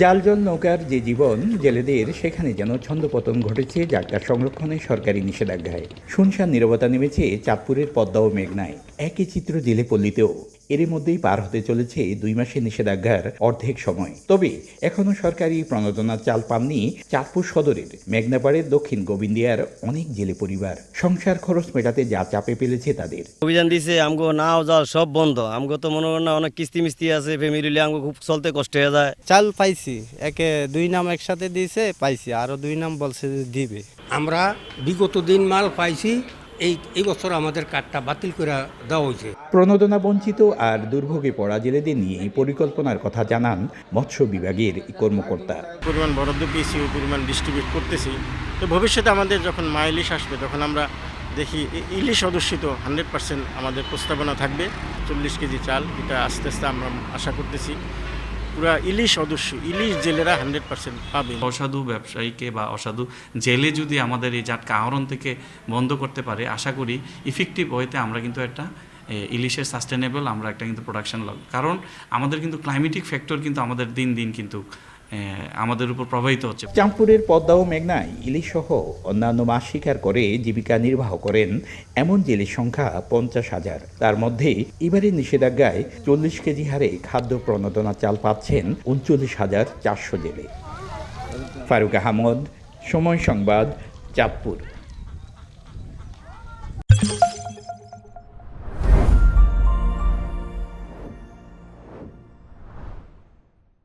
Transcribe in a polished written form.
জাল জল নৌকার যে জীবন, জেলেদের সেখানে যেন ছন্দপতন ঘটেছে জাগা সংরক্ষণে সরকারি নিষেধাজ্ঞায়। শুনশান নীরবতা নেমেছে চাঁদপুরের পদ্মা ও মেঘনায়। একই চিত্র জেলে পল্লীতেও। এরই মধ্যেই পার হতে চলেছে 2 মাসের নিষেধাজ্ঞার অর্ধেক সময়। তবে এখনও সরকারি প্রণোদনার চাল পাননি চাঁদপুর সদরের মেঘনাপাড়ের দক্ষিণ গোবিন্দিয়ার অনেক জেলে পরিবার। সংসার খরচ মেটাতে যা চাপে ফেলেছে তাদের। অভিযান দিছে, আমগো নাও যাও সব বন্ধ। আমগো তো মনে করেন না অনেক কিস্তি মিস্তি আছে, ফ্যামিলি আমগো খুব চলতে কষ্ট হয়ে যায়। চাল পাইছি, একে 2 নাম একসাথে দিয়েছে, পাইছি আরো 2 নাম বলছে যে দিবে। আমরা বিগত দিন মাল পাইছি, এই বছর আমাদের কার্ডটা বাতিল করে দেওয়া হয়েছে। প্রণোদনা বঞ্চিত আর দুর্ভোগে পড়া জেলেদের নিয়ে পরিকল্পনার কথা জানান মৎস্য বিভাগের কর্মকর্তা। পরিমাণ বরাদ্দ পেয়েছি, ওই পরিমাণ ডিস্ট্রিবিউট করতেছি। তো ভবিষ্যতে আমাদের যখন মা ইলিশ আসবে তখন আমরা দেখি ইলিশ অধ্যুষিত 100% আমাদের প্রস্তাবনা থাকবে। 40 কেজি চাল, এটা আস্তে আস্তে আমরা আশা করতেছি পুরা ইলিশ ইলিশ জেলেরা 100% পাবে। অসাধু ব্যবসায়ীকে বা অসাধু জেলে যদি আমাদের এই জাটকা আহরণ থেকে বন্ধ করতে পারে, আশা করি ইফেক্টিভ ওয়েতে আমরা কিন্তু একটা ইলিশের সাস্টেনেবল আমরা একটা কিন্তু প্রোডাকশন লাগবে। কারণ আমাদের কিন্তু ক্লাইমেটিক ফ্যাক্টর কিন্তু আমাদের দিন দিন কিন্তু আমাদের উপর প্রভাবিত হচ্ছে। চাঁদপুরের পদ্মা ও মেঘনায় ইলিশ সহ অন্যান্য মাছ শিকার করে জীবিকা নির্বাহ করেন এমন জেলের সংখ্যা 50,000। তার মধ্যে এবারের নিষেধাজ্ঞায় 40 কেজি হারে খাদ্য প্রণোদনা চাল পাচ্ছেন 39,400 জেলে। ফারুক আহমদ, সময় সংবাদ, চাঁদপুর।